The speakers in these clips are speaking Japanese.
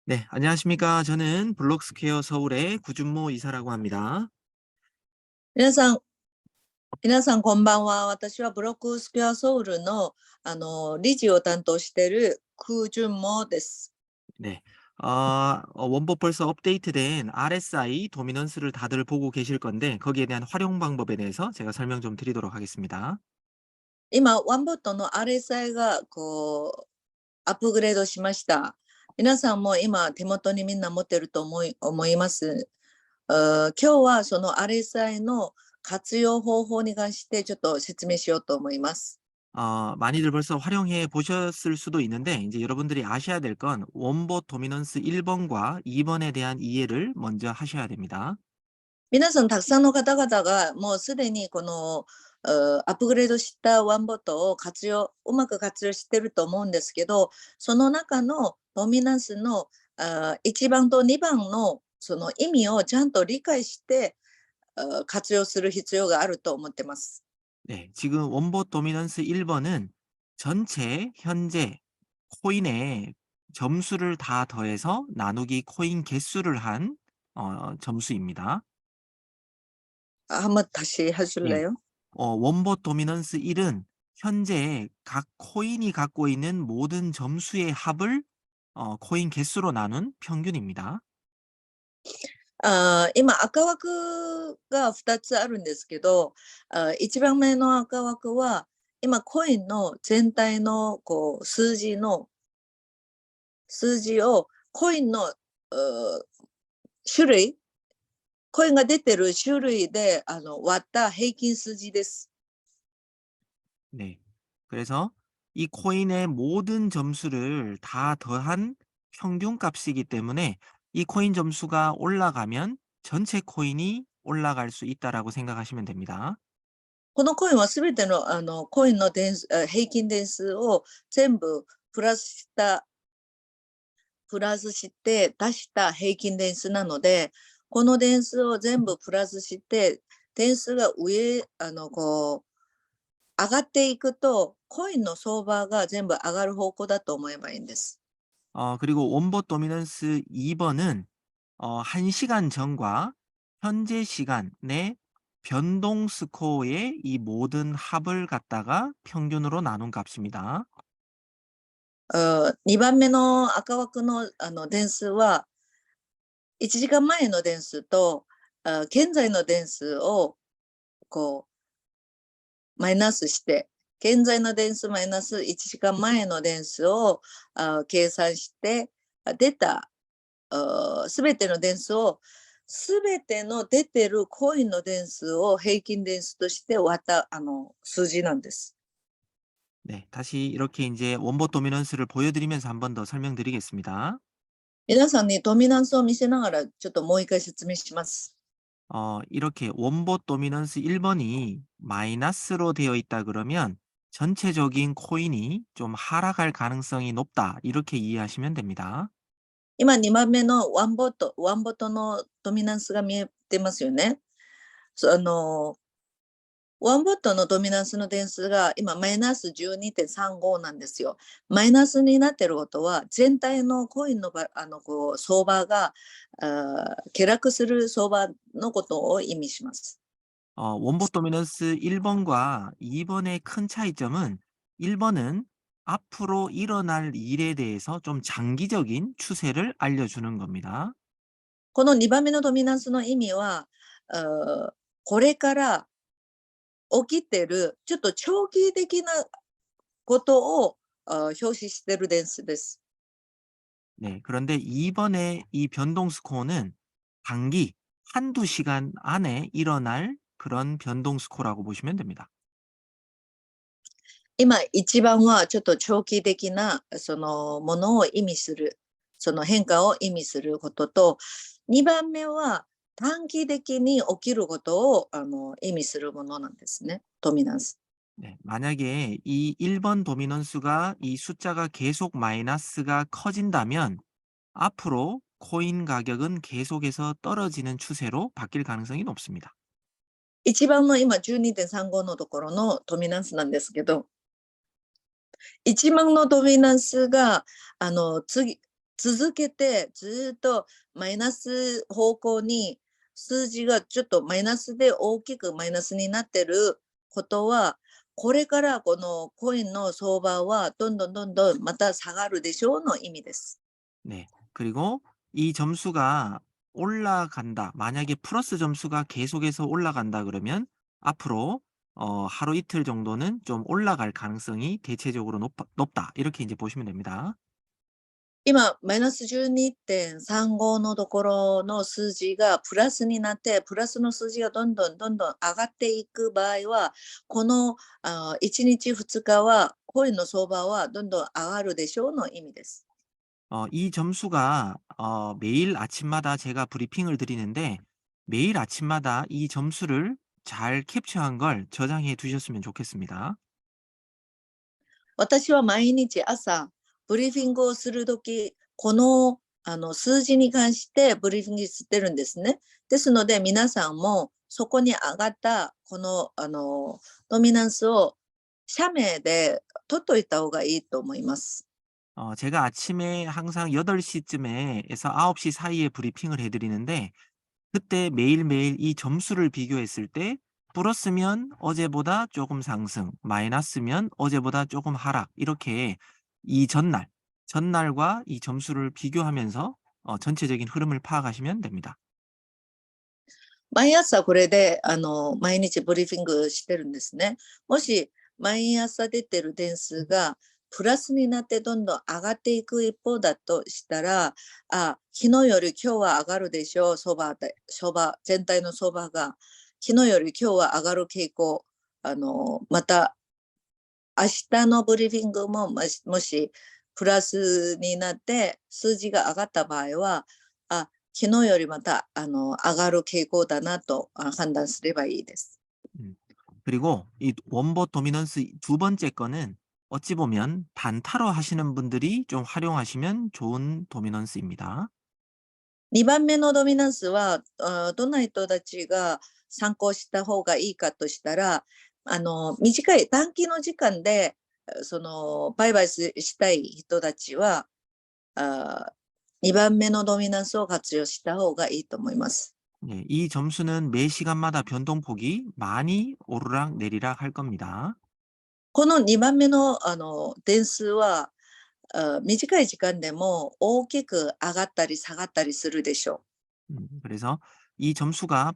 네, 안녕하십니까. 저는 블록스퀘어 서울의 구준모 이사라고 합니다. 皆さん、皆さんこんばんは。私はブロックスクエアソウルの、理事を担当しているクージュンモです。 네. 원법 벌써 업데이트된 RSI 도미넌스를 다들 보고 계실 건데, 거기에 대한 활용 방법에 대해서 제가 설명 좀 드리도록 하겠습니다. 今、ワンボットの RSI がアップグレードしました。皆さんも今、手元にみんな持ってると思います。今日はその RSI の活用方法に関してちょっと説明しようと思います。 많이들 벌써 활용해 보셨을 수도 있는데, 이제 여러분들이 아셔야 될 건 원법 도미넌스 1번과 2번에 대한 이해를 먼저 하셔야 됩니다. 皆さんたくさんの方々がもうすでにこのアップグレードしたワンボットをうまく活用してると思うんですけど、その中のドミナンスの1番と2番のその意味をちゃんと理解して活用する必要があると思ってます。 네, 지금 원법 도미넌스 1번은 전체 현재 코인의 점수를 다 더해서 나누기 코인 개수를 한 점수입니다. 한번 다시 네. 해줄래요? 원법 도미넌스 1은 현재 각 코인이 갖고 있는 모든 점수의 합을 코인 개수로 나눈 평균입니다. 今赤枠が2つあるんですけど、1番目の赤枠は今コインの全体の数字をコインの種類、コインが出てる種類で割った平均数字です。 네. 그래서 이 코인의 모든 점수를 다 더한 평균값이기 때문에 이 코인 점수가 올라가면 전체 코인이 올라갈 수 있다라고 생각하시면 됩니다. このコインはすべてのコインの平均点数を全部プラスして出した平均点数なので、この点数を全部プラスして点数が上がっていくと、コインの相場が全部上がる方向だと思えばいいんです。 그리고 원봇 도미넌스 2번은 1시간 전과 현재 시간의 변동 스코어의 이 모든 합을 갖다가 평균으로 나눈 값입니다. 2番目の赤枠の点数は、1時間前の点数と現在の点数をこマイナスして、現在の点数マイナス1時間前の点数を計算して、出たすべての点数を、すべての出てるコインの点数を平均点数として割った数字なんです。 네, 다시 이렇게 이제 원봇 도미넌스를 보여드리면서 한 번 더 설명드리겠습니다. 皆さんにドミナンスを見せながら、ちょっともう一回説明します。 이렇게 원봇 도미넌스 1번이 마이너스로 되어 있다 그러면 전체적인 코인이 좀 하락할 가능성이 높다. 이렇게 이해하시면 됩니다. 今2番目のワンボットのドミナンスが見えてますよね。ワンボットのドミナンスの点数が今マイナス12.35なんですよ。マイナスになってることは全体のコインの相場が下落する相場のことを意味します。 원봇 도미넌스 1번과 2번의 큰 차이점은 1번은 앞으로 일어날 일에 대해서 좀 장기적인 추세를 알려주는 겁니다. この2番目のドミナンスの意味は、これから起きてるちょっと長期的なことを表示してる点数です。 네, 그런데 2번의 이 변동 스코어는 단기 한두 시간 안에 일어날 그런 변동 스코어라고 보시면 됩니다. 今一番はちょっと長期的なそのものを意味する、その変化を意味することと、2番目は短期的に起きることを意味するものなんですね。ドミナンス。 네, 만약에 이 1번 도미넌스가 이 숫자가 계속 마이너스가 커진다면 앞으로 코인 가격은 계속해서 떨어지는 추세로 바뀔 가능성이 높습니다. 一番の今12.35のところのドミナンスなんですけど、一番のドミナンスが次続けてずっとマイナス方向に数字がちょっとマイナスで大きくマイナスになってることは、これからこのコインの相場はどんどんどんどんまた下がるでしょうの意味です。 네. 그리고 이 점수가 올라간다. 만약에 플러스 점수가 계속해서 올라간다 그러면 앞으로 하루 이틀 정도는 좀 올라갈 가능성이 대체적으로 높다. 이렇게 이제 보시면 됩니다. 今、マイナス12.35のところの数字がプラスになって、プラスの数字がどんどんどんどん上がっていく場合は、この1日2日は、コインの相場はどんどん上がるでしょうの意味です。이 점수가 매일 아침마다 제가 브리핑을 드리는데 매일 아침마다 이 점수를 잘 캡처한 걸 저장해 두셨으면 좋겠습니다. 私は毎日朝、ブリーフィングをするとき、この数字に関してブリーフィングしてるんですね。ですので、皆さんもそこに上がったこのドミナンスを写メで取っといた方がいいと思います。제가 아침에 항상 8시쯤에서 9시 사이에 브리핑을 해드리는데 그때 매일매일 이 점수를 비교했을 때 플러스면 어제보다 조금 상승, 마이너스면 어제보다 조금 하락 이렇게 이 전날과 이 점수를 비교하면서 전체적인 흐름을 파악하시면 됩니다. 毎朝これで毎日ブリーフィングしてるんですね。もし毎朝出てる点数がプラスになってどんどん上がっていく一方だとしたら、昨日より今日は上がるでしょう、相場、全体の相場が昨日より今日は上がる傾向、また明日のブリーフィングももしプラスになって数字が上がった場合は、昨日よりまた上がる傾向だなと判断すればいいです。 음. 그리고 이 원버 도미넌스 두 번째 거는 어찌 보면 단타로 하시는 분들이 좀 활용하시면 좋은 도미넌스입니다. 2番目のドミナンスはどんな人たちが参考した方がいいかとしたら、短い短期の時間でその売買したい人たちは2番目のドミナンスを活用した方がいいと思います。 네, 이 점수는 매 시간마다 변동폭이 많이 오르락 내리락 할 겁니다. この2番目の点数は短い時間でも大きく上がったり下がったりするでしょう。그래서 이 점수가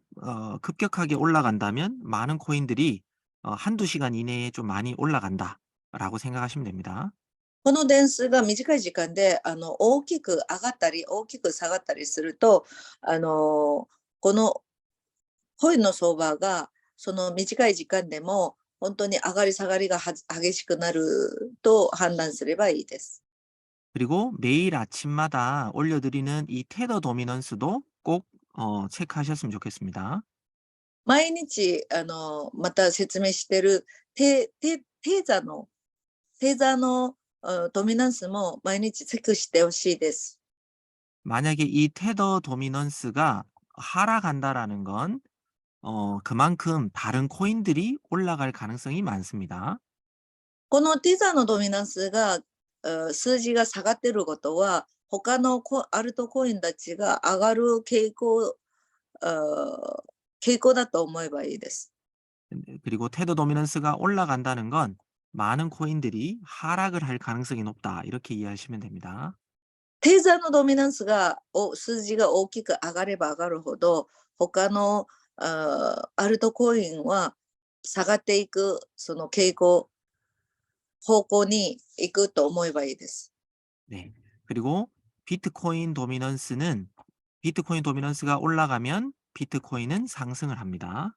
급격하게 올라간다면 많은 코인들이 한두 시간 이내에 좀 많이 올라간다라고 생각하시면 됩니다. この点数が短い時間で大きく上がったり大きく下がったりすると、このコインの相場がその短い時間でも本当に上がり下がりが激しくなると判断すればいいです。 그리고 매일 아침마다 올려드리는 이 테더 도미넌스도 꼭 체크하셨으면 좋겠습니다. 毎日また説明してるテーザのドミナンスも毎日チェックしてほしいです。 만약에 이 테더 도미넌스가 하락한다라는 건 그만큼 다른 코인들이 올라갈 가능성이 많습니다. このテザのドミナンスが数字が下がっていることは、他のアルトコインたちが上がる傾向だと思えばいいです。 그리고 테더 도미넌스가 올라간다는 건 많은 코인들이 하락을 할 가능성이 높다. 이렇게 이해하시면 됩니다. テザのドミナンスが数字が大きく上がれば上がるほど、他のアルトコインは下がっていくその方向に行くと思えばいいです。 네. 그리고 비트코인 도미넌스가 올라가면 비트코인은 상승을 합니다.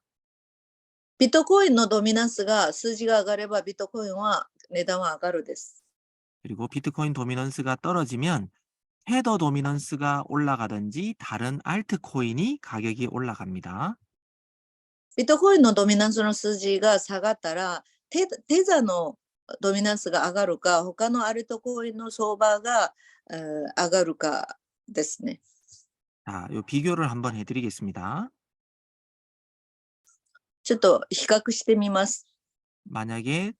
ビットコインのドミナンスが数字が上がればビットコインは値段は上がるです。 그리고 비트코인 도미넌스가 떨어지면 테더 도미넌스가 올라가든지 다른 알트코인이 가격이 올라갑니다. ビットコインのドミナンスの数字が下がったら、テザのドミナンスが上がるか、他のアルトコインの相場が上がるかですね。 자, 요 비교를 한번 해드리겠습니다. ちょっと比較してみます。 만약에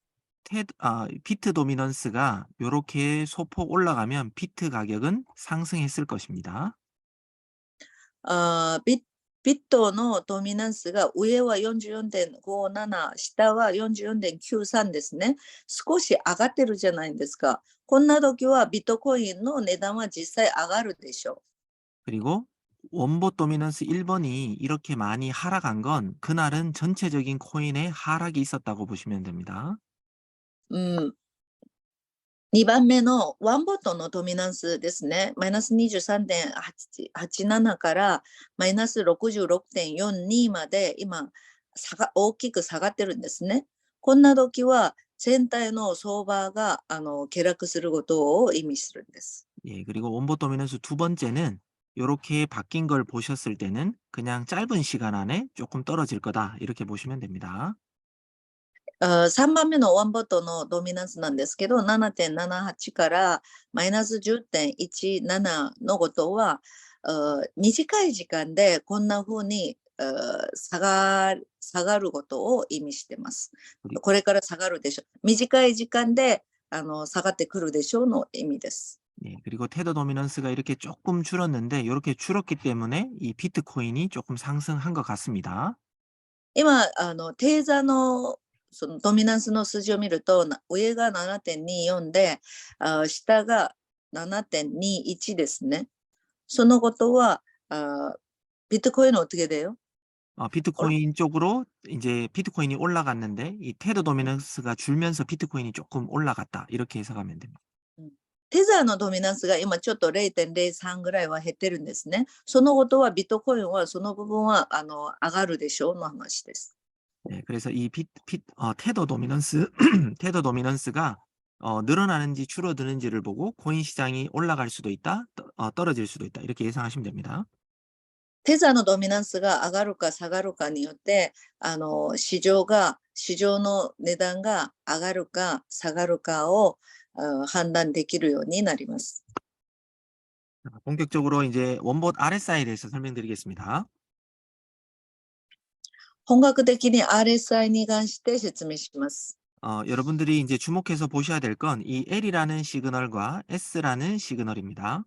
비트 도미넌스가 요렇게 소폭 올라가면 비트 가격은 상승했을 것입니다. あービビットのドミナンスが上は44.57、下は44.93ですね。少し上がってるじゃないですか。こんな時はビットコインの値段は実際上がるでしょ 그리고 원봇 도미넌스 1번이 이렇게 많이 하락한 건 그날은 전체적인 코인에 하락이 있었다고 보시면 됩니다. う。うん。2番目のワンボットのドミナンスですね。マイナス23.87からマイナス66.42まで今大きく下がってるんですね。こんな時は全体の相場が下落することを意味するんです。 예, 그리고 원봇 도미넌스 두 번째는 요렇게 바뀐 걸 보셨을 때는 그냥 짧은 시간 안에 조금 떨어질 거다 이렇게 보시면 됩니다. 3番目のワンボットのドミナンスなんですけど、7.78からマイナス10.17のことは、短い時間でこんな風に下がることを意味してます。 그리- これから下がるでしょう。短い時間で下がってくるでしょうの意味です。 예, 그리고 테더 도미넌스가 이렇게 조금 줄었는데 이렇게 줄었기 때문에 이 비트코인이 조금 상승한 것 같습니다. 今、定座のそのドミナンスの数字を見ると、上が7.24で、下が7.21ですね。そのことは、ビットコインの어떻게 돼요? 비트코인 쪽으로 이제 비트코인이 올라갔는데 이 테더 도미넌스가 줄면서 비트코인이 조금 올라갔다 이렇게 해석하면 됩니다. テザーのドミナンスが今ちょっと0.03ぐらいは減ってるんですね。そのことはビットコインはその部分は上がるでしょうの話です。 네, 그래서 이 테더 도미넌스 테더 도미넌스가 늘어나는지 줄어드는지를 보고 코인 시장이 올라갈 수도 있다, 떨어질 수도 있다 이렇게 예상하시면 됩니다. テザーのドミナンスが上がるか下がるかによって、市場の値段が上がるか下がるかを判断できるようになります。 자, 본격적으로 이제 원봇 RSI에 대해서 설명드리겠습니다. 本格的に RSI に関して説明します。 여러분들이 이제 주목해서 보셔야 될 건 이 L이라는 시그널과 S라는 시그널입니다.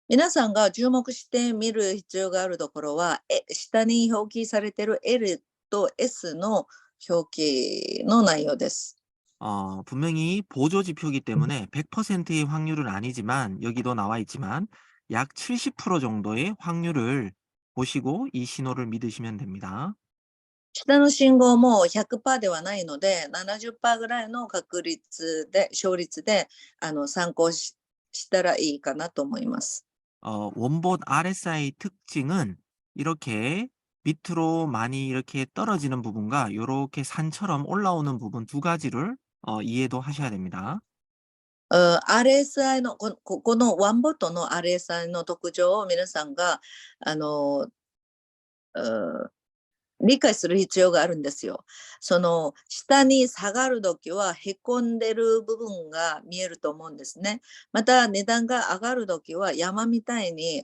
皆さんが注目して見る必要があるところは、下に表記されている L と S の表記の内容です。 분명히 보조 지표이기 때문에 100%의 확률은 아니지만 여기도 나와 있지만 약 70% 정도의 확률을 보시고 이 신호를 믿으시면 됩니다. 下の信号も100%ではないので、70%ぐらいの確率で、勝率で参考したらいいかなと思います。 원봇 RSI 특징은 이렇게 밑으로 많이 이렇게 떨어지는 부분과 이렇게 산처럼 올라오는 부분 두 가지를 이해도 하셔야 됩니다. RSI のこのワンボットの RSI の特徴を皆さんが理解する必要があるんですよ。その下に下がるときはへこんでる部分が見えると思うんですね。また値段が上がるときは山みたいに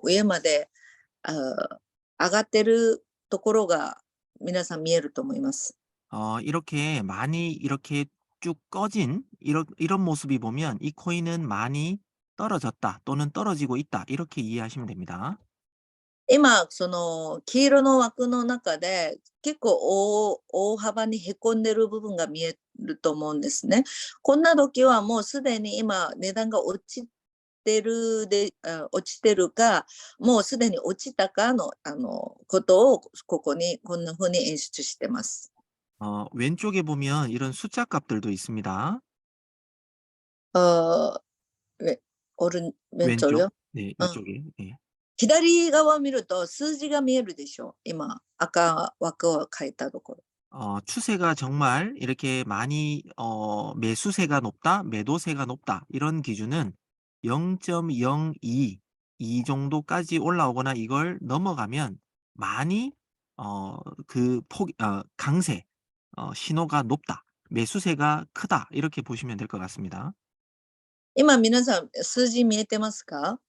上まで上がってるところが皆さん見えると思います。 이렇게 많이 이렇게 쭉 꺼진 이런 모습이 보면 이 코인은 많이 떨어졌다 또는 떨어지고 있다 이렇게 이해하시면 됩니다. 今、その黄色の枠の中で結構大幅にへこんでる部分が見えると思うんですね。こんな時はもうすでに今値段が落ちてるか、もうすでに落ちたかの、ことをここにこんな風に演出してます。 왼쪽에 보면 이런 숫자 값들도 있습니다. あ왼쪽요? 왼쪽, 네, うん。 이쪽에. 네. 左側を見ると数字が見えるでしょう。今、赤枠を書いたところ。 추세가 정말 이렇게 많이 매수세가 높다, 매도세가 높다 이런 기준은 0.02 이 정도까지 올라오거나 이걸 넘어가면 많이 강세 신호가 높다, 매수세가 크다 이렇게 보시면 될 것 같습니다. 今皆さん数字見えてますか？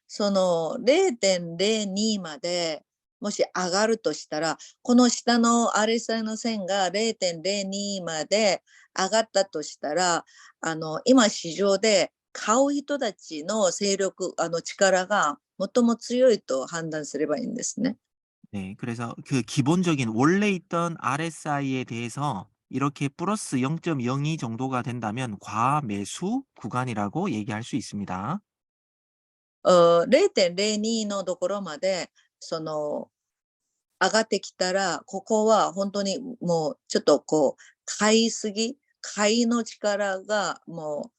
その0.02までもし上がるとしたら、この下の RSI の線が0.02まで上がったとしたら、今市場で買う人たちの勢力力が最も強いと判断すればいいんですね。 네. 그래서 그 기본적인 원래 있던 RSI에 대해서 이렇게 플러스 0.02 정도가 된다면 과매수 구간이라고 얘기할 수 있습니다. 0.02のところまで、上がってきたら、ここは本当にもうちょっと買いの力がも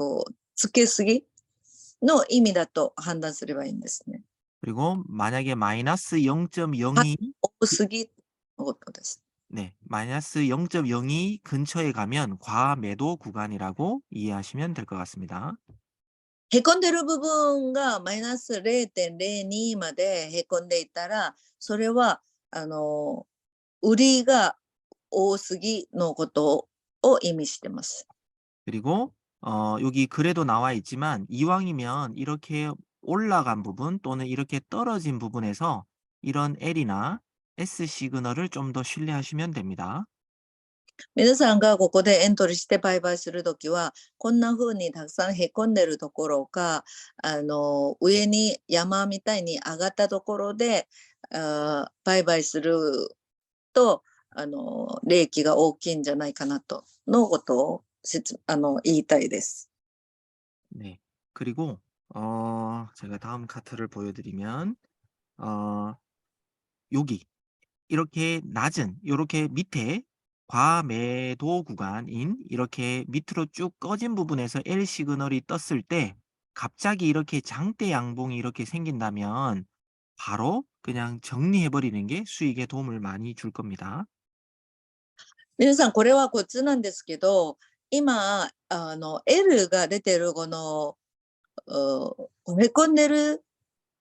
う、つけすぎの意味だと判断すればいいんですね。 그리고 만약에 마이너스 はい、0.02 多すぎのことです。네. 마이너스 0.02 근처에 가면 과매도 구간이라고 이해하시면 될 것 같습니다. へこんでる部分がマイナス0.02までへこんでいたら、それは、売りが多すぎのことを意味してます。 그리고 여기 글에도 나와 있지만 이왕이면 이렇게 올라간 부분 또는 이렇게 떨어진 부분에서 이런 L이나 S 시그널을 좀 더 신뢰하시면 됩니다. 皆さんがここでエントリーして売買するときは、こんな風にたくさんへこんでるところか、上に山みたいに上がったところで、売買すると、利益が大きいんじゃないかなと、のことを言いたいです。 네. 그리고 제가 다음 카트를 보여드리면 어, 여기 이렇게 낮은 요렇게 밑에 과매도 구간인 이렇게 밑으로 쭉 꺼진 부분에서 L 시그널이 떴을 때 갑자기 이렇게 장대 양봉이 이렇게 생긴다면 바로 그냥 정리해 버리는 게 수익에 도움을 많이 줄 겁니다. 皆さん、これはコツなんですけど、今、L が出てるこの、へこんでる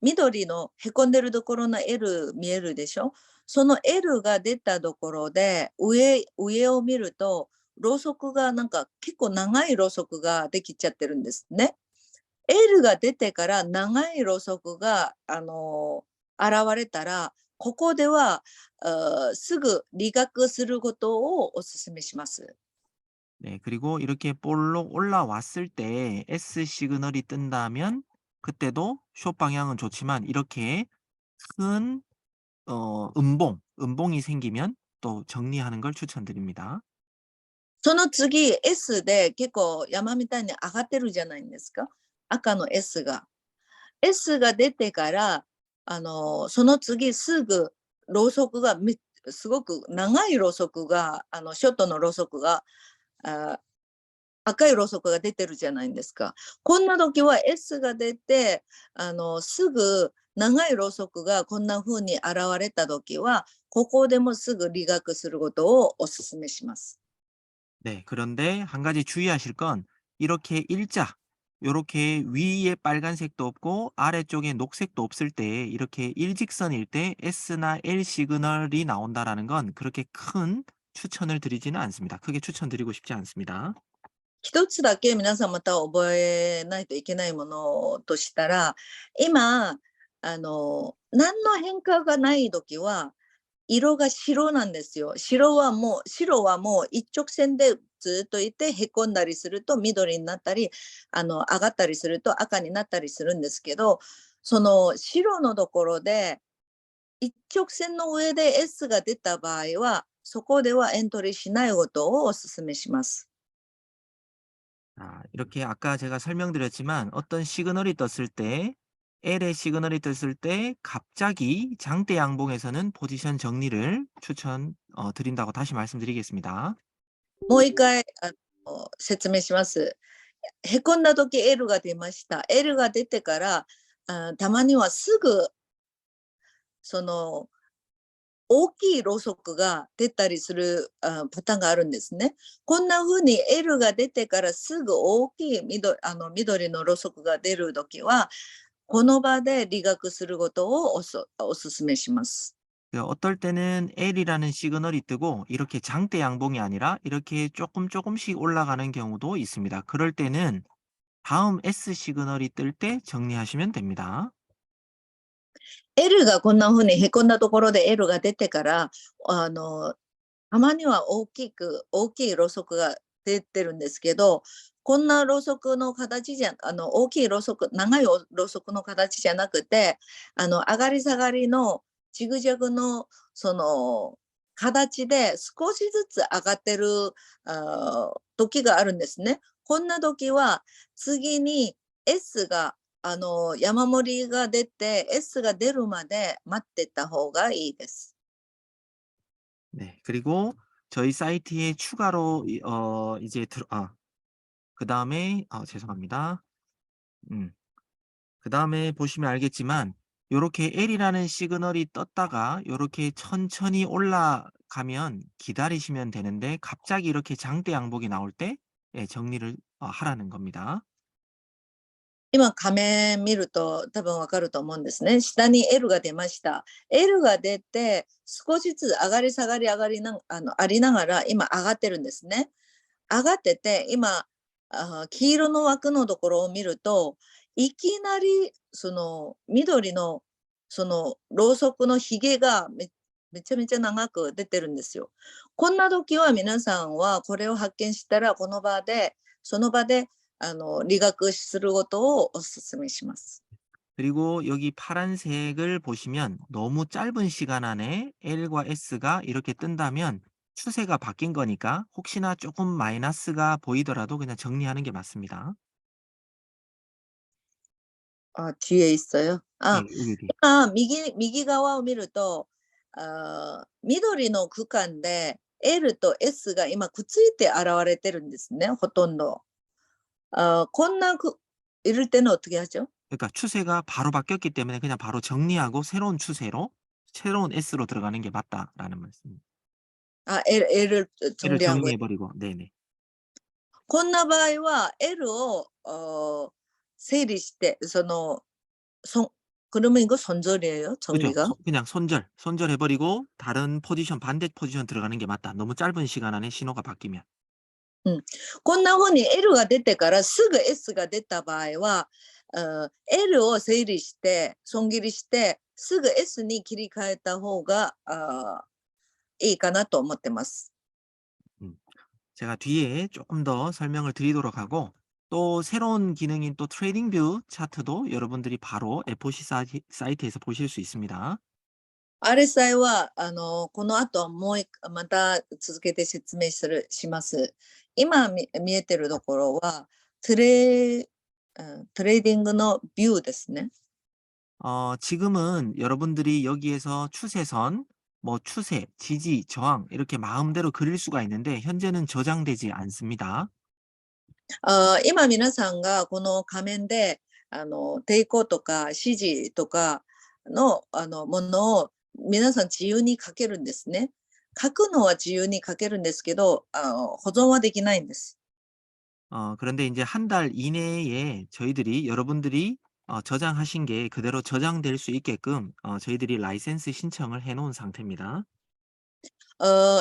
緑のへこんでるところの L 見えるでしょ。その L が出たところで上を見ると、ろうそくがなんか結構長いろうそくができちゃってるんですね。L が出てから長いろうそくが、現れたら、ここでは、すぐ利確することをお勧めします。 네, 그리고 이렇게 볼록 올라왔을 때 S 시그널이 뜬다면 그때도 숏 방향은 좋지만 이렇게 큰 음봉이 생기면 또 정리하는 걸 추천드립니다. その次 S で結構山みたいに上がってるじゃないんですか。赤の S が。S が出てから、その次すぐろうそくがすごく長いろうそくが、ショットのろうそくが、あ赤いろうそくが出てるじゃないんですか。こんな時は S が出て、すぐ長いろうそくがこんな風に現れた時は、ここでもすぐ利確することをお勧めします。 네, 그런데 한 가지 주의하실 건 이렇게 일자, 요렇게 위에 빨간색도 없고 아래쪽에 녹색도 없을 때 이렇게 일직선일 때 S나 L 시그널이 나온다라는 건 그렇게 큰 추천을 드리지는 않습니다. 크게 추천드리고 싶지 않습니다. 一つだけ皆さんまた覚えないといけないものとしたら、今、何の変化がない時は、色が白なんですよ。白はもう一直線でずっといて、へこんだりすると緑になったり、上がったりすると赤になったりするんですけど、その白のところで、一直線の上で S が出た場合は、そこではエントリーしないことをお勧めします。 이렇게 아까 제가 설명드렸지만 어떤 시그널이 떴을 때 L의 시그널이 떴을 때 갑자기 장대 양봉에서는 포지션 정리를 추천 드린다고 다시 말씀드리겠습니다. もう一回説明します。へこんだ時 L が出ました。L が出てから、たまにはすぐその大きいろうそくが出たりするパターンがあるんですね。こんな風に L が出てからすぐ大きい緑のろうそくが出るときは、この場で利確することをお勧めします。 어떨 때는 L이라는 시그널이 뜨고 이렇게 장대 양봉이 아니라 이렇게 조금씩 올라가는 경우도 있습니다. 그럴 때는 다음 S 시그널이 뜰 때 정리하시면 됩니다. L がこんな風にへこんだところで L が出てから、たまには大きいろうそくが出てるんですけど、こんなろうそくの形じゃ、大きいろうそく、長いろうそくの形じゃなくて、上がり下がりのジグジャグの、形で少しずつ上がってる時があるんですね。こんな時は、次に S が、山盛りが出て、S が出るまで待ってた方がいいです。 네. 그리고 저희 사이트에 추가로 이제 그다음에 죄송합니다. 음. 그다음에 보시면 알겠지만 요렇게 L이라는 시그널이 떴다가 요렇게 천천히 올라가면 기다리시면 되는데 갑자기 이렇게 장대 양복이 나올 때 예 정리를 하라는 겁니다. 今画面見ると多分わかると思うんですね。下に L が出ました。L が出て少しずつ上がり下がり上がりなありながら今上がってるんですね。上がってて今黄色の枠のところを見るといきなりその緑のそのろうそくのひげがめちゃめちゃ長く出てるんですよ。こんな時は皆さんはこれを発見したらこの場でその場で理学することをお勧めします。 그리고 여기 파란색을 보시면 너무 짧은 시간 안에 L과 S가 이렇게 뜬다면 추세가 바뀐 거니까 혹시나 조금 마이너스가 보이더라도 그냥 정리하는 게 맞습니다. 뒤에 있어요. 네, 여기. 今右側を見ると緑の区間で L と S が今くっついて現れてるんですね、ほとんど。こんな이럴 때는 어떻게 하죠? 그러니까 추세가 바로 바뀌었기 때문에 그냥 바로 정리하고 새로운 추세로 새로운 S로 들어가는 게 맞다라는 말씀입니다. L을 L을 정리하고. 정리해 버리고 네네. こんな場合は L を整理して、그러면 이거 손절이에요, 그죠. 정리가? 그냥 손절해 버리고 다른 포지션 반대 포지션 들어가는 게 맞다. 너무 짧은 시간 안에 신호가 바뀌면. うん。こんな風に L が出てからすぐ S が出た場合は、L を整理して、損切りして、すぐ S に切り替えた方がいいかなと思ってます。 음. 제가 뒤에 조금 더 설명을 드리도록 하고 또 새로운 기능인 또 트레이딩 뷰 차트도 여러분들이 바로 FOC 사이트에서 보실 수 있습니다. RSI は、この後もうまた続けて説明します。今見えてるところは、トレーディングのビューですね。 지금은 여러분들이 여기에서 추세선, 뭐 추세, 지지, 저항 이렇게 마음대로 그릴 수가 있는데 현재는 저장되지 않습니다. 今皆さんがこの仮面で抵抗とか指示とかのものを皆さん自由に書けるんですね。書くのは自由に書けるんですけど、保存はできないんです。 그런데 이제 한 달 이내에 저희들이 여러분들이 저장하신 게 그대로 저장될 수 있게끔 저희들이 라이센스 신청을 해 놓은 상태입니다.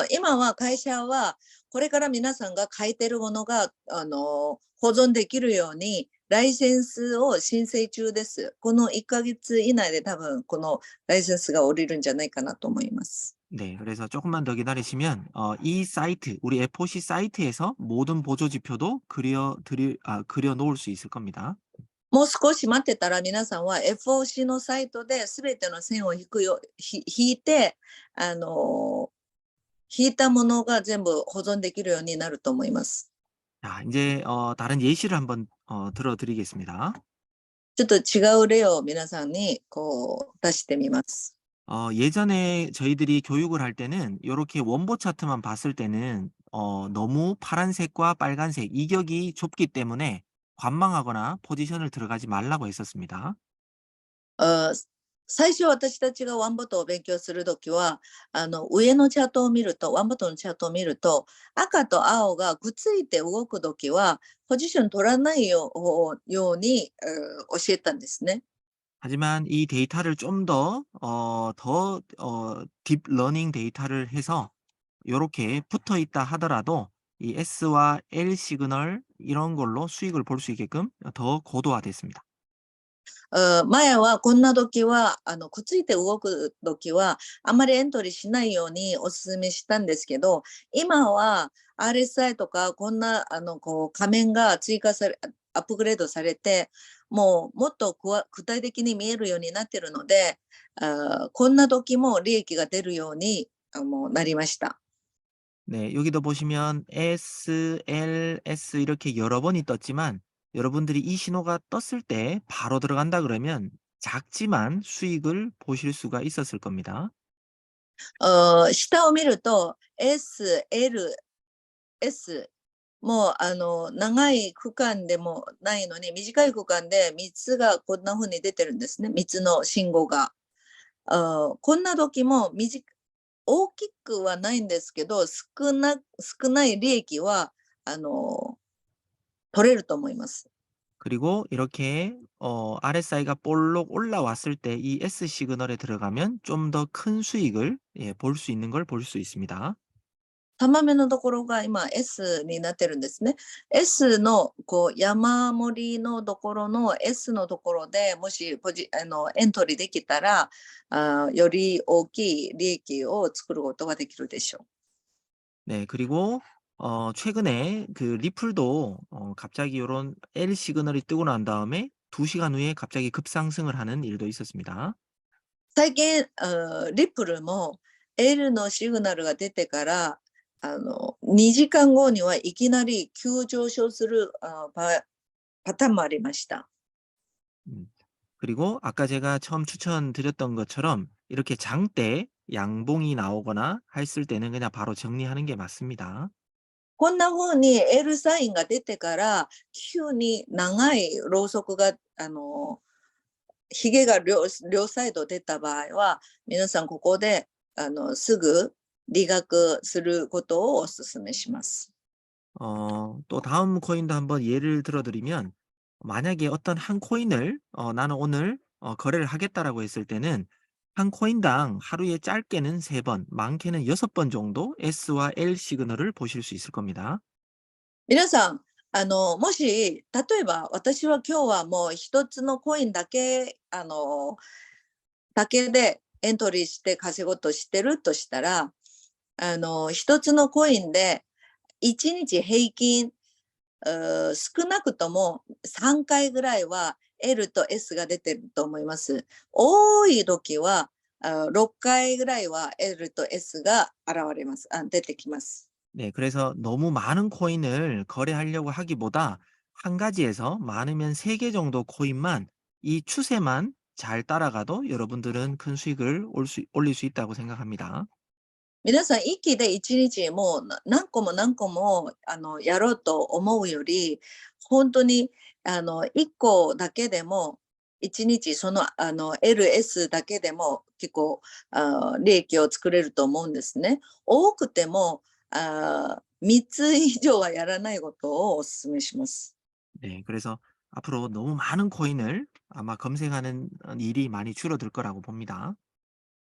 今は会社はこれから皆さんが書いてるものが保存できるようにライセンスを申請中です。この1ヶ月以内で多分このライセンスが降りるんじゃないかなと思います。 네, 그래서 조금만 더 기다리시면 이 사이트, 우리 FOC 사이트에서 모든 보조 지표도 그려 놓을 수 있을 겁니다. もう少し待ってたら皆さんは FOC のサイトで全ての線を引いて、引いたものが全部保存できるようになると思います。 자, 이제 다른 예시를 한번 들어드리겠습니다. ちょっと違う例を皆さんにこう出してみます。 예전에 저희들이 교육을 할 때는 이렇게 원보 차트만 봤을 때는 너무 파란색과 빨간색 이격이 좁기 때문에 관망하거나 포지션을 들어가지 말라고 했었습니다. 最初私たちがワンボットを勉強するときは、上のチャートを見ると、ワンボットのチャートを見ると、赤と青がくっついて動くときは、ポジション取らないように、教えたんですね。 하지만 이 데이터를 좀 더 딥러닝 데이터를 해서 요렇게 붙어 있다 하더라도 이 S와 L 시그널 이런 걸로 수익을 볼 수 있게끔 더 고도화됐습니다. 前はこんな時は、くっついて動く時は、あまりエントリーしないようにお勧めしたんですけど、今は RSI とか、こんな、仮面が追加され、アップグレードされて、もうもっと具体的に見えるようになっているので、こんな時も利益が出るようにもうなりました。 네, 여기도 보시면 S, L, S 이렇게 여러 번이 떴지만 여러분들이 이 신호가 떴을 때 바로 들어간다 그러면 작지만 수익을 보실 수가 있었을 겁니다. 下を見ると S、L、S、もう長い区間でもないのに、短い区間で3つがこんな風に出てるんですね。3つの信号が。こんな時も大きくはないんですけど、少ない利益は、取れると思います。 그리고 이렇게 RSI가 볼록 올라왔을 때 이 S 시그널에 들어가면 좀 더 큰 수익을 볼 수 있는 걸 볼 수 있습니다. 玉目のところが今 S になってるんですね。S のこう山盛りのところの S のところでもしエントリーできたら、より大きい利益を作ることができるでしょう。 네, 그리고 최근에 그 리플도 갑자기 요런 L 시그널이 뜨고 난 다음에 2시간 후에 갑자기 급상승을 하는 일도 있었습니다. 最近、リップルも L のシグナルが出てから、2時間後にはいきなり急上昇するパターンもありました。 음. 그리고 아까 제가 처음 추천드렸던 것처럼 이렇게 장대 양봉이 나오거나 했을 때는 그냥 바로 정리하는 게 맞습니다. こんな風に L サインが出てから、急に長いろうそくが、ひげが両サイド出た場合は、皆さんここですぐ利確することをお勧めします。 또 다음 코인도 한번 예를 들어드리면 만약에 어떤 한 코인을 나는 오늘 거래를 하겠다라고 했을 때는 한 코인당 하루에 짧게는 3번, 많게는 6번 정도 S와 L 시그널을 보실 수 있을 겁니다. 皆さん、もし、例えば私は今日はもう一つのコインだけ、だけでエントリーして稼ごうとしてるとしたら、一つのコインで1日平均、少なくとも3回ぐらいは L と S が出てると思います。多い時は6回ぐらいは L と S が出てきます。 네, 그래서 너무 많은 코인을 거래하려고 하기보다 한 가지에서 많으면 3개 정도 코인만 이 추세만 잘 따라가도 여러분들은 큰 수익을 올릴 수 있다고 생각합니다. 皆さん、一気で一日もう何個も何個もやろうと思うより、本当に一個だけでも、一日そのLS だけでも結構利益を作れると思うんですね。多くても3つ以上はやらないことをお勧めします。 네, 그래서 앞으로 너무 많은 코인을 아마 검색하는 일이 많이 줄어들 거라고 봅니다.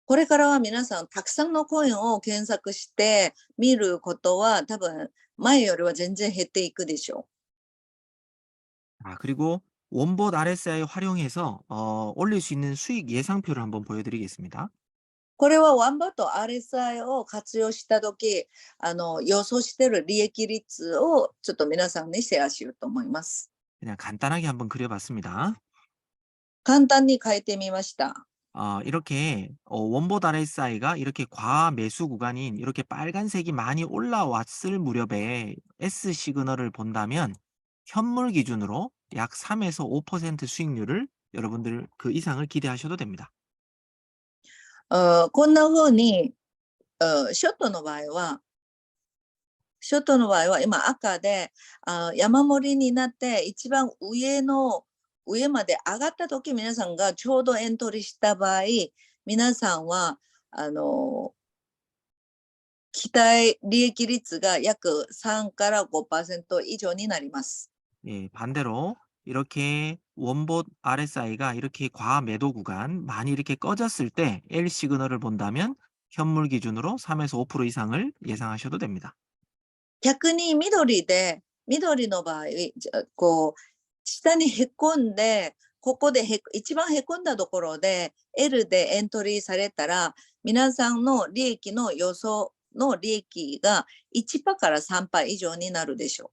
これからは皆さん、たくさんのコインを検索して見ることは多分前よりは全然減っていくでしょう。 그리고 원봇 RSI 활용해서 올릴 수 있는 수익 예상표를 한번 보여드리겠습니다. これはワンバット RSI を活用したとき、予想している利益率をちょっと皆さんにシェアしようと思います。 그냥 간단하게 한번 그려봤습니다. 簡単に変えてみました。 이렇게 원봇 RSI가 이렇게 과매수 구간인 이렇게 빨간색이 많이 올라왔을 무렵에 S 시그널을 본다면 현물 기준으로 약 3에서 5% 수익률을 여러분들 그 이상을 기대하셔도 됩니다. こんな風に、ショットの場合は、今赤で山盛りになって一番上まで上がったとき、皆さんがちょうどエントリーした場合、皆さんは期待利益率が約3から5%以上になります。 예, 반대로 이렇게 원봇 RSI가 이렇게 과매도 구간 많이 이렇게 꺼졌을 때 L 시그널을 본다면 현물 기준으로 3에서 5% 이상을 예상하셔도 됩니다. 逆に緑の場合、こう下にへこんでここで一番へこんだところで L でエントリーされたら、皆さんの利益の予想の利益が1%から3%以上になるでしょ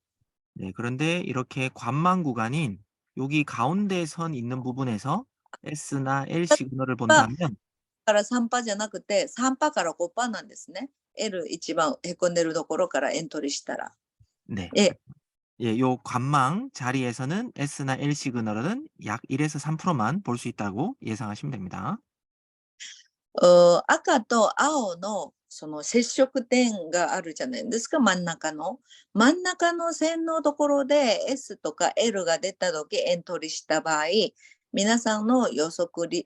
う。 네, 그런데 이렇게 관망 구간인 여기 가운데 선 있는 부분에서 S나 L 시그널을 パ 본다면 から3%じゃなくて3%から5%なんですね。L 一番へこんでるところからエントリーしたら。 네. 예, 예, 요 관망 자리에서는 S나 L 시그널은 약 1에서 3%만 볼 수 있다고 예상하시면 됩니다. 赤と青のその接触点があるじゃないですか、真ん中の線のところで S とか L が出た時エントリーした場合、皆さんの予測期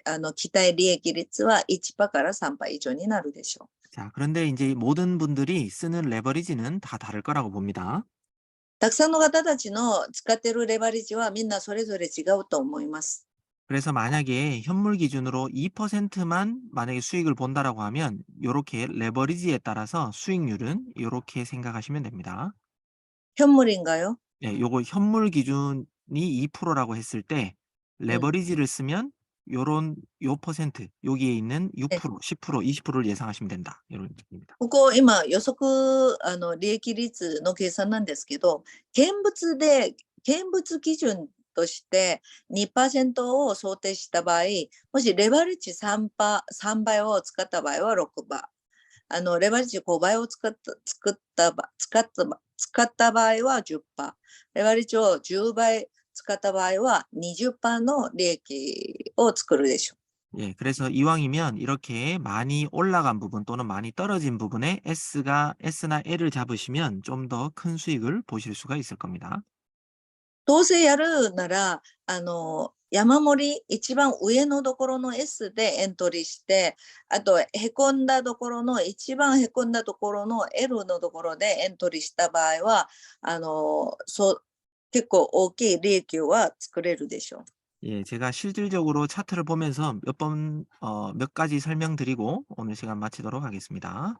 待利益率は1%から3%以上になるでしょう。 자, 그런데 이제 모든 분들이 쓰는 레버리지는 다 다를 거라고 봅니다. たくさんの方たちの使ってるレバレッジはみんなそれぞれ違うと思います。 그래서 만약에 현물 기준으로 2%만 만약에 수익을 본다라고 하면 요렇게 레버리지에 따라서 수익률은 요렇게 생각하시면 됩니다. 현물인가요? 예, 요거 현물 기준이 2%라고 했을 때 음. 레버리지를 쓰면 요런 요 퍼센트 여기에 있는 네. 6%, 10%, 20%를 예상하시면 된다. 이런 느낌입니다. ここ今予測利益率の計算なんですけど、現物基準として2%を想定した場合、もしレバレッジ3倍を使った場合は6%、レバレッジ5倍を使った場合は10%、レバレッジを10倍使った場合は20%の利益を作るでしょう。 예, 그래서 이왕이면 이렇게 많이 올라간 부분 또는 많이 떨어진 부분에 S나 L을 잡으시면 좀 더 큰 수익을 보실 수가 있을 겁니다. どうせやるなら、山盛り、一番上のところの S でエントリーして、あと、一番へこんだところの L のところでエントリーした場合は、結構大きい利益は作れるでしょう。 예, 제가 실질적으로 차트를 보면서 몇 가지 설명드리고 오늘 시간 마치도록 하겠습니다.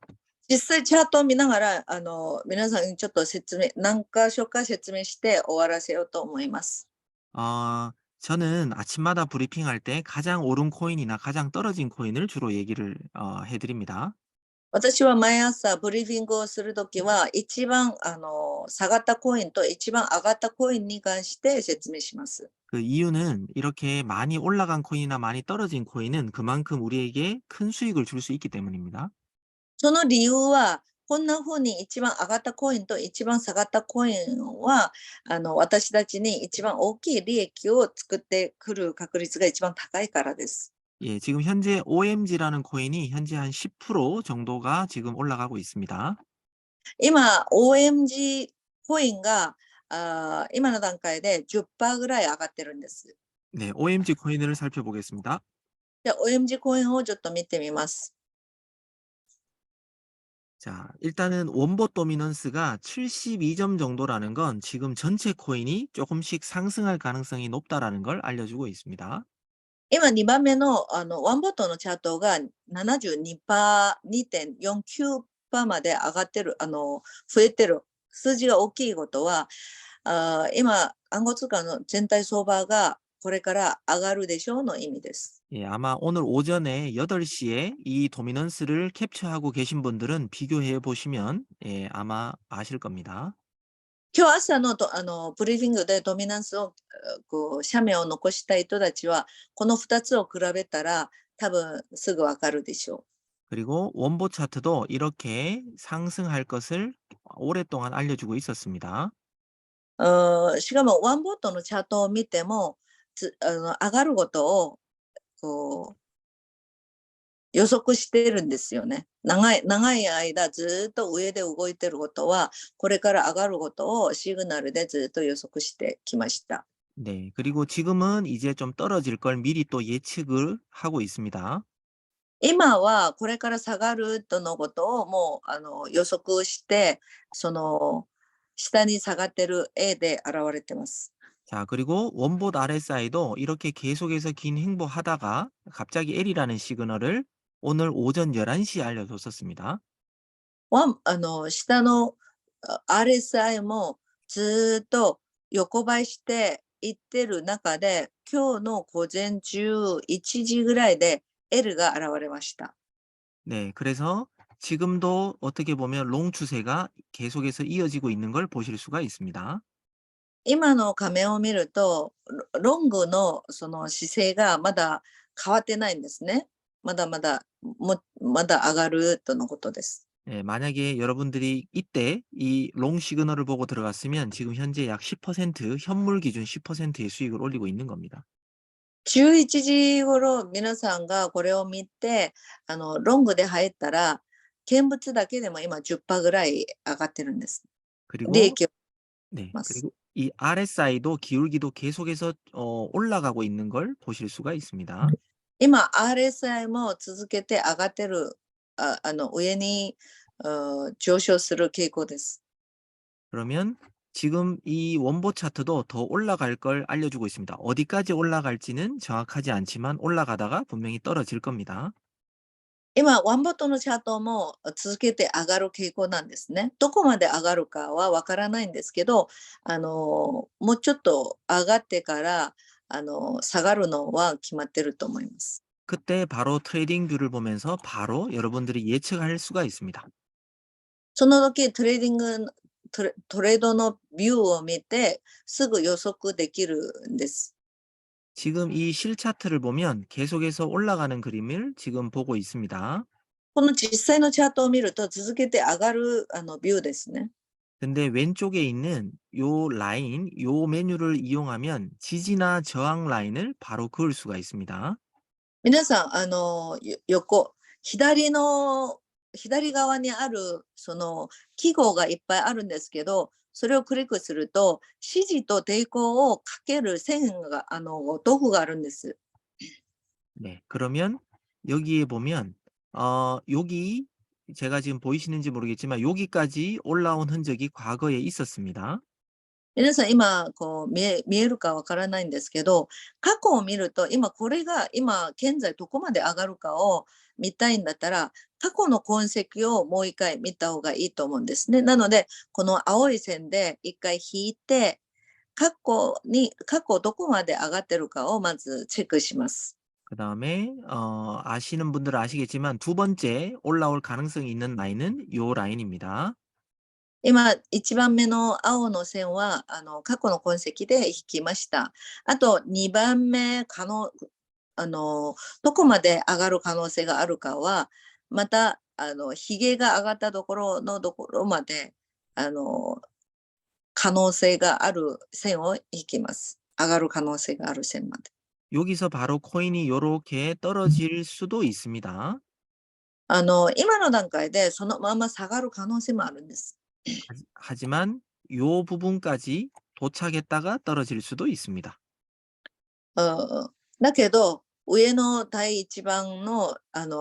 実際チャートを見ながら、皆さんにちょっと何箇所か説明して終わらせようと思います。 어, 저는 아침마다 브리핑할 때 가장 오른 코인이나 가장 떨어진 코인을 주로 얘기를 해드립니다. 私は毎朝ブリーフィングをするときは、一番下がったコインと一番上がったコインに関して説明します。 그 이유는 이렇게 많이 올라간 코인이나 많이 떨어진 코인은 그만큼 우리에게 큰 수익을 줄 수 있기 때문입니다. その理由は、こんな風に一番上がったコインと一番下がったコインは、私たちに一番大きい利益を作ってくる確率が一番高いからです。 예, 지금 현재 OMG라는 코인이 현재 한 10% 정도가 지금 올라가고 있습니다. 今、OMG コインが、今の段階で10%ぐらい上がってるんです。 네, OMG 코인을 살펴보겠습니다. じゃあ、OMG コインをちょっと見てみます。 자, 일단은 원봇 도미넌스가 72점 정도라는 건 지금 전체 코인이 조금씩 상승할 가능성이 높다라는 걸 알려주고 있습니다. 今2番目の、ワンボットのチャートが72%、2.49% まで上がってる、増えてる。数字が大きいことは、今、暗号通貨の全体相場がこれから上がるでしょうの意味です。 예, 아마 오늘 오전에 8시에 이 도미넌스를 캡처하고 계신 분들은 비교해 보시면 예, 아마 아실 겁니다. 今日朝のブリーフィングでドミナンスを、写メを残したい人たちは、この2つを比べたら多分すぐわかるでしょ 그리고 원보 차트도 이렇게 상승할 것을 오랫동안 알려주고 있었습니다. う。しかもワンボットのチャートを見ても、上がることをこう予測してるんですよね。長い間ずっと上で動いてることは、これから上がることをシグナルでずっと予測してきました。 네, 그리고 지금은 이제 좀 떨어질 걸 미리 또 예측을 하고 있습니다. 今はこれから下がるとのことをもう予測して、下に下がってる絵で現れてます。 자, 그리고 원봇 RSI도 이렇게 계속해서 긴 행보하다가 갑자기 L이라는 시그널을 오늘 오전 11시에 알려줬었습니다. 下のRSI もずっと横ばいして、行ってる中で、今日の午前中1時ぐらいで L が現れました。 네, 그래서 지금도 어떻게 보면 롱 추세가 계속해서 이어지고 있는 걸 보실 수가 있습니다. 今の画面を見ると、ロングのその姿勢がまだ変わってないんですね。まだ上がるとのことです。 예, 만약에 여러분들이 이때 이 롱 시그널을 보고 들어갔으면 지금 현재 약 10% 현물 기준 10%의 수익을 올리고 있는 겁니다. 11時頃皆さんがこれを見て、ロングで入ったら、見物だけでも今10%ぐらい上がってるんです。利 그리고 益を 네, ます。 그리고 이 RSI도 기울기도 계속해서 올라가고 있는 걸 보실 수가 있습니다. 今 RSI も続けて上がってる、上に上昇する傾向です。 그러면 지금 이 원보 차트도 더 올라갈 걸 알려주고 있습니다. 어디까지 올라갈지는 정확하지 않지만 올라가다가 분명히 떨어질 겁니다. 今、ワンボットのチャートも続けて上がる傾向なんですね。どこまで上がるかはわからないんですけど、もうちょっと上がってから、下がるのは決まってると思います。 그때 바로 트레이딩 뷰를 보면서 바로 여러분들이 예측할 수가 있습니다. その時、トレードのビューを見て、すぐ予測できるんです。 지금 이 실 차트를 보면 계속해서 올라가는 그림을 지금 보고 있습니다. この実際のチャートを見ると、続けて上がるビューですね。 근데 왼쪽에 있는 요 라인, 요 메뉴를 이용하면 지지나 저항 라인을 바로 그을 수가 있습니다. 皆さん、左側にある、その記号がいっぱいあるんですけど、それをクリックすると、支持と抵抗をかける線が、道具があるんです。 네, 그러면 여기에 보면 여기 제가 지금 보이시는지 모르겠지만 여기까지 올라온 흔적이 과거에 있었습니다. 皆さん、今、見えるかわからないんですけど、過去を見ると、これが、現在どこまで上がるかを見たいんだったら、過去の痕跡をもう一回見た方がいいと思うんですね。なので、この青い線で一回引いて、過去どこまで上がってるかをまずチェックします。 그다음에 아시는 분들은 아시겠지만 두 번째 올라올 가능성이 있는 라인은 요 라인입니다. 今、一番目の青の線は、過去の痕跡で引きました。あと、2番目、どこまで上がる可能性があるかは、また、ひげが上がったところのところまで、可能性がある線を引きます。上がる可能性がある線まで。 여기서 바로 코인이 요렇게 떨어질 수도 있습니다. 今の段階でそのまま下がる可能性もあるんです。 하지만 요 부분까지 도착했다가 떨어질 수도 있습니다. だけど、上の第一番の、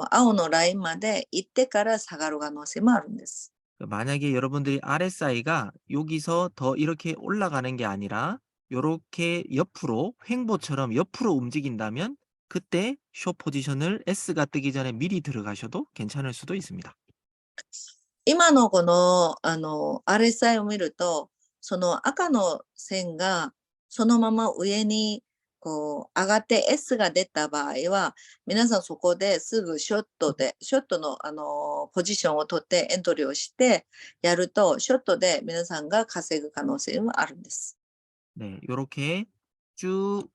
青のラインまで行ってから下がる可能性もあるんです。 만약에 여러분들이 RSI가 여기서 더 이렇게 올라가는 게 아니라 요렇게 옆으로 횡보처럼 옆으로 움직인다면 그때 숏 포지션을 S가 뜨기 전에 미리 들어가셔도 괜찮을 수도 있습니다. 今のこの、RSI を見ると、その赤の線がそのまま上に上がって S が出た場合は、皆さんそこですぐショットの、ポジションを取ってエントリーをしてやると、ショットで皆さんが稼ぐ可能性はあるんです。 네, 요렇게 쭉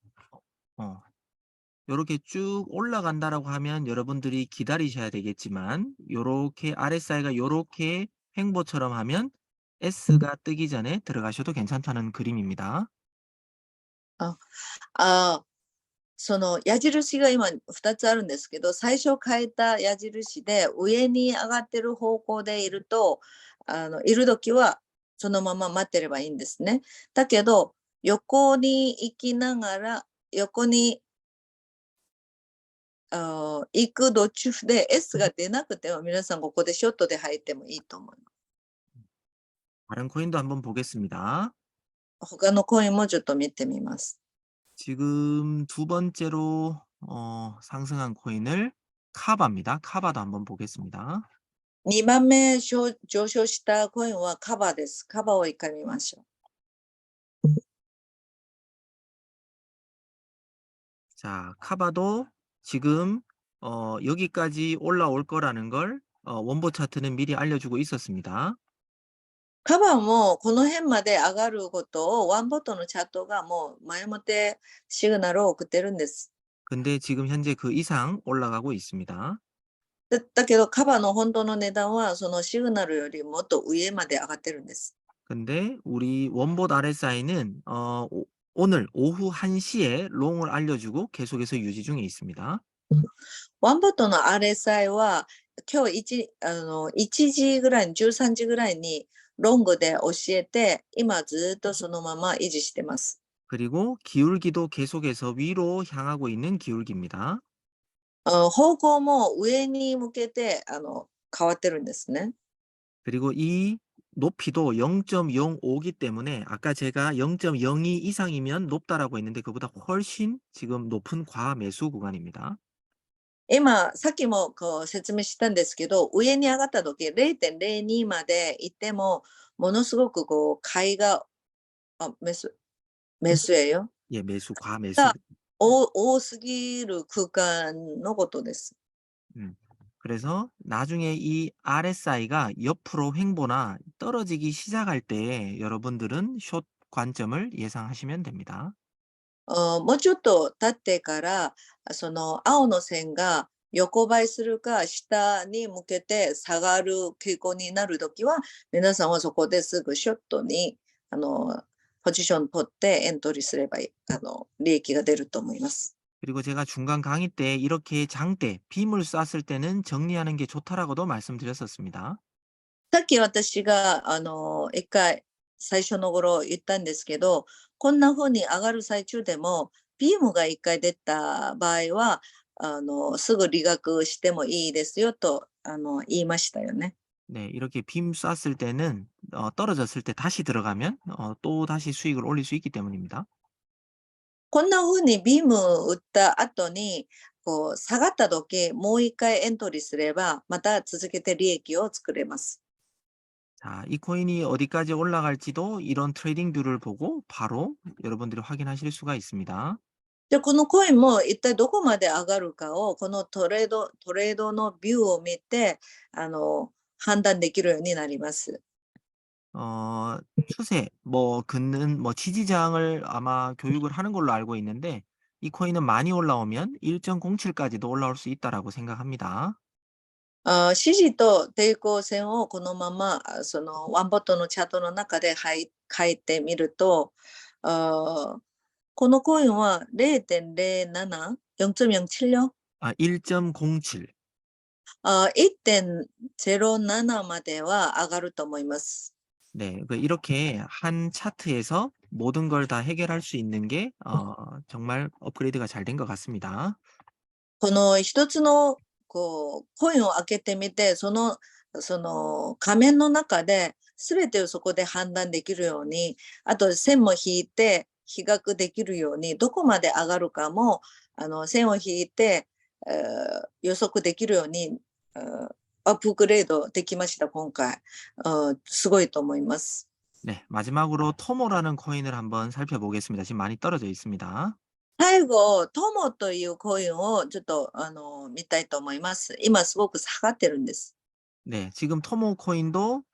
어, 요렇게 쭉 올라간다라고 하면 여러분들이 기다리셔야 되겠지만 요렇게 RSI가 요렇게 횡보처럼 하면 S가 뜨기 전에 들어가셔도 괜찮다는 그림입니다. ああその矢印が今2つあるんですけど、最初変えた矢印で上に上がってる方向でいると、いる時はそのまま待ってればいいんですね。だけど、横に行きながら、横に行く途中で S が出なくても、皆さんここでショットで入ってもいいと思います。 다른 코인도 한번 보겠습니다. 他のコインもちょっと見てみます。 지금 두 번째로 상승한 코인을 카바입니다. 카바도 한번 보겠습니다. 2番目上昇したコインはカバです。カバを一回見ましょう。 자, 카바도 지금 여기까지 올라올 거라는 걸 원보 차트는 미리 알려주고 있었습니다. カバーもこの辺まで上がることをワンボットのチャットがもう前もってシグナルを送ってるんです。 근데 지금 현재 그 이상 올라가고 있습니다. だけどカバーの本当の値段はそのシグナルよりもっと上まで上がってるんです。 근데 우리 원봇 RSI는 오늘 오후 1시에 롱을 알려주고 계속해서 유지 중에 있습니다. ワンボットの RSI は今日 1時ぐらいに13時ぐらいにロングで教えて今ずっとそのまま維持してます。 그리고 기울기도 계속해서 위로 향하고 있는 기울기입니다. 方向も上に向けて変わってるんですね。 그리고 이 높이도 0.05기 때문에 아까 제가 0.02 이상이면 높다라고 했는데 그보다 훨씬 지금 높은 과매수 구간입니다. 今、さっきもこう説明したんですけど、上に上がった時0.02まで行っても、ものすごくこう買いが、メス예요。 예, 매수, 과매수. が多すぎる空間のことです。 그래서 나중에 이 RSI가 옆으로 횡보나 떨어지기 시작할 때 여러분들은 숏 관점을 예상하시면 됩니다. もうちょっと経ってから、その青の線が横ばいするか下に向けて下がる傾向になるときは、皆さんはそこですぐショットにポジション取ってエントリーすれば利益が出ると思います。 그리고 제가 중간 강의 때 이렇게 장대, 빔을 쐈을 때는 정리하는 게 좋다라고도 말씀드렸었습니다. さっき私が一回最初の頃言ったんですけど、こんな風に上がる最中でもビームが一回出た場合はすぐ利確してもいいですよと言いましたよね。 네, 이렇게 빔 쐈을 때는 떨어졌을 때 다시 들어가면 또 다시 수익을 올릴 수 있기 때문입니다. こんな風にビーム打った後にこう下がった時もう一回エントリーすればまた続けて利益を作れます。 자, 이 코인이 어디까지 올라갈지도 이런 트레이딩 뷰를 보고 바로 여러분들이 확인하실 수가 있습니다. で、このコインも一体どこまで上がるかをこのトレードのビューを見て判断できるようになります。 추세, 뭐 긋는 뭐 지지장을 아마 교육을 하는 걸로 알고 있는데 이 코인은 많이 올라오면 1.07까지도 올라올 수 있다라고 생각합니다. 支持と抵抗線をこのままそのワンボットのチャートの中で書いてみると、このコインは 0.07、0.07요? 아, 1.07. 1.07までは上がると思います。 네, 이렇게 한 차트에서 모든 걸 다 해결할 수 있는 게 정말 업그레이드가 잘 된 것 같습니다. この一つのこうコインを開けてみて、その仮面の中で全てをそこで判断できるように、あと線も引いて比較できるように、どこまで上がるかも線を引いて、予測できるようにアップグレードできました、今回。すごいと思います。 네, 마지막으로 토모라는 코인을 한번 살펴보겠습니다. 지금 많이 떨어져 있습니다. 最後、トモというコインをちょっと見たいと思います。今すごく下がってるんです。 네, 지금 토모 코인도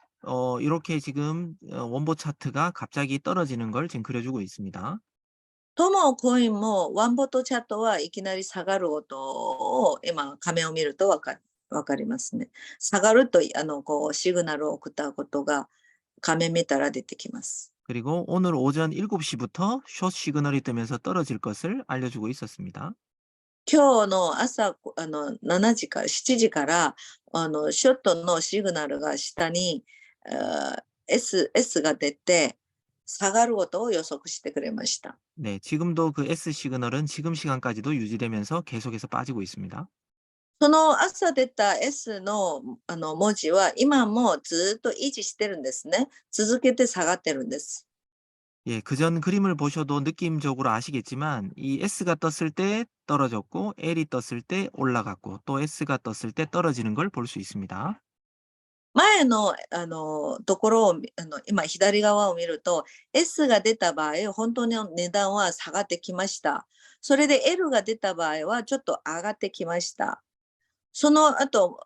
이렇게 지금 원보 차트가 갑자기 떨어지는 걸 지금 그려주고 있습니다. トモコインもワンボットチャットはいきなり下がる音を今画面を見るとわかりますね。下がるとこうシグナルを送ったことが画面見たら出てきます。 그리고 오늘 오전 7시부터 숏 시그널이 뜨면서 떨어질 것을 알려주고 있었습니다. 今日の朝7時から7時からショットのシグナルが下にS が出て下がることを予測してくれました。 네, 지금도 그 S 시그널은 지금 시간까지도 유지되면서 계속해서 빠지고 있습니다. その朝出た S の文字は今もずっと維持してるんですね。続けて下がってるんです。 예, 그전 그림을 보셔도 느낌적으로 아시겠지만 이 S가 떴을 때 떨어졌고 L이 떴을 때 올라갔고 또 S가 떴을 때 떨어지는 걸 볼 수 있습니다. 前のところを今左側を見ると S が出た場合本当に値段は下がってきました。それで L が出た場合はちょっと上がってきました。その後、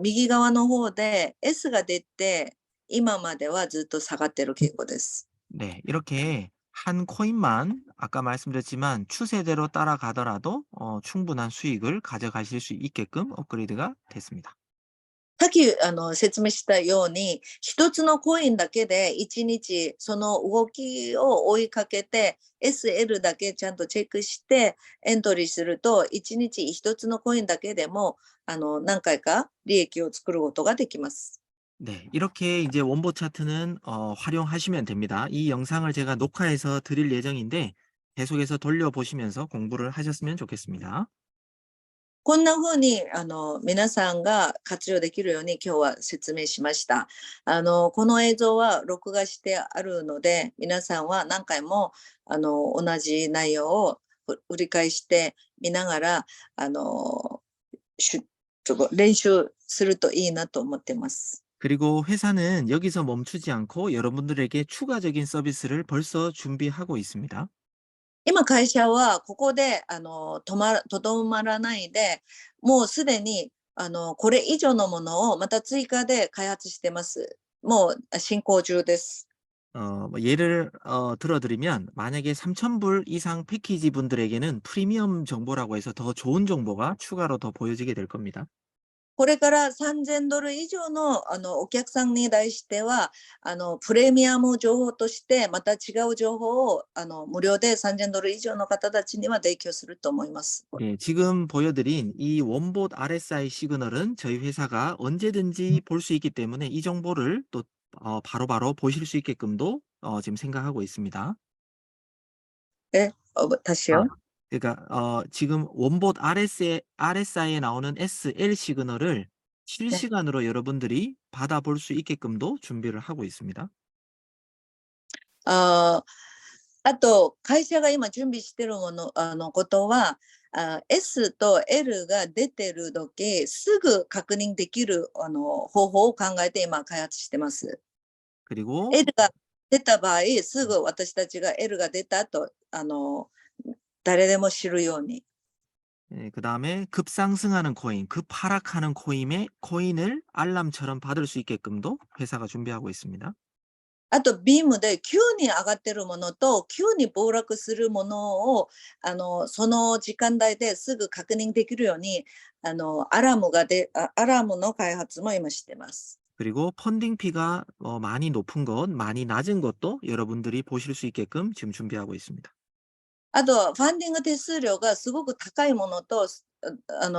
右側の方で S が出て、今まではずっと下がってる傾向です。 네, 이렇게 한 코인만 아까 말씀드렸지만 추세대로 따라가더라도 충분한 수익을 가져가실 수 있게끔 업그레이드가 됐습니다. さっき説明したように、一つのコインだけで一日その動きを追いかけて、SL だけちゃんとチェックしてエントリーすると、一日一つのコインだけでも何回か利益を作ることができます。 네, 이렇게 이제 원보 차트는 활용하시면 됩니다. 이 영상을 제가 녹화해서 드릴 예정인데 계속해서 돌려보시면서 공부를 하셨으면 좋겠습니다. こんな風に皆さんが活用できるように今日は説明しました。この映像は録画してあるので、皆さんは何回も同じ内容を繰り返して見ながら練習するといいなと思ってます。 그리고 회사는 여기서 멈추지 않고 여러분들에게 추가적인 서비스를 벌써 준비하고 있습니다. 今会社はここでとどまらないで、もうすでにこれ以上のものをまた追加で開発してます。もう進行中です。 뭐 예를 들어드리면 만약에 3,000불 이상 패키지 분들에게는 프리미엄 정보라고 해서 더 좋은 정보가 추가로 더 보여지게 될 겁니다. これから$3,000以上のお客さんに対しては、プレミアム情報として、また違う情報を無料で$3,000以上の方たちには提供すると思います。 네, 지금 보여드린 이 원봇 RSI 시그널은 저희 회사가 언제든지 볼 수 있기 때문에 이 정보를 또 바로바로 보실 수 있게끔도 지금 생각하고 있습니다. 私 아, よ。 그러니까 지금 원봇 RSI에 나오는 SL 시그널을 ね 실시간으로 여러분들이 받아볼 수 있게끔도 준비를 하고 있습니다. ああと、会社が今準備していることは、S と L が出てる時、すぐ確認できる方法を考えて今開発してます。그리고 L が出た場合、すぐ私たちが L が出たと、誰でも知るように。 그다음에 급상승하는 코인, 급하락하는 코인을 알람처럼 받을 수 있게끔도 회사가 준비하고 있습니다. あと、ビームで急に上がってるものと、急に暴落するものを、その時間帯ですぐ確認できるように、アラームの開発も今してます。 그리고 펀딩 피가 많이 높은 것, 많이 낮은 것도 여러분들이 보실 수 있게끔 지금 준비하고 있습니다. あと、ファンディング手数料がすごく高いものと、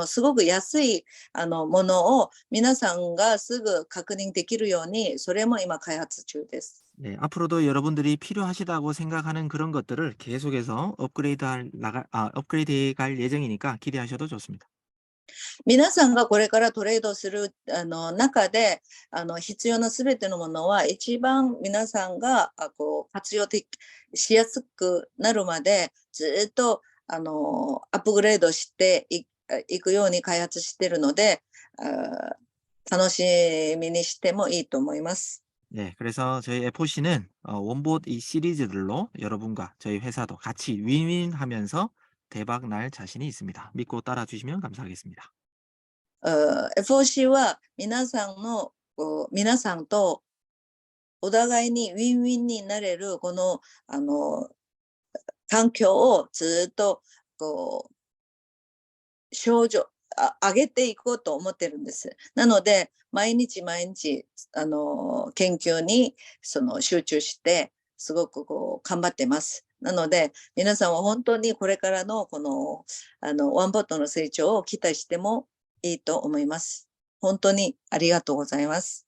すごく安いものを皆さんがすぐ確認できるように、それも今開発中です。 네, 앞으로도 여러분들이 필요하시다고 생각하는 그런 것들을 계속해서 업그레이드해 갈 예정이니까 기대하셔도 좋습니다. 皆さんがこれからトレードする中で必要なすべてのものは一番皆さんが活用しやすくなるまでずっとアップグレードしていくように開発しているので、楽しみにしてもいいと思います。 네, 그래서 저희 FOC는 원봇 이 시리즈들로 여러분과 저희 회사도 같이 윈윈하면서 대박 날 자신이 있습니다. 믿고 따라주시면 감사하겠습니다. FOC は皆さんとお互いにウィンウィンになれるこの環境をずっと上げていこうと思ってるんです。なので毎日毎日研究に集中してすごく頑張ってます。なので皆さんは本当にこれからのこのワンボットの成長を期待してもいいと思います。本当にありがとうございます。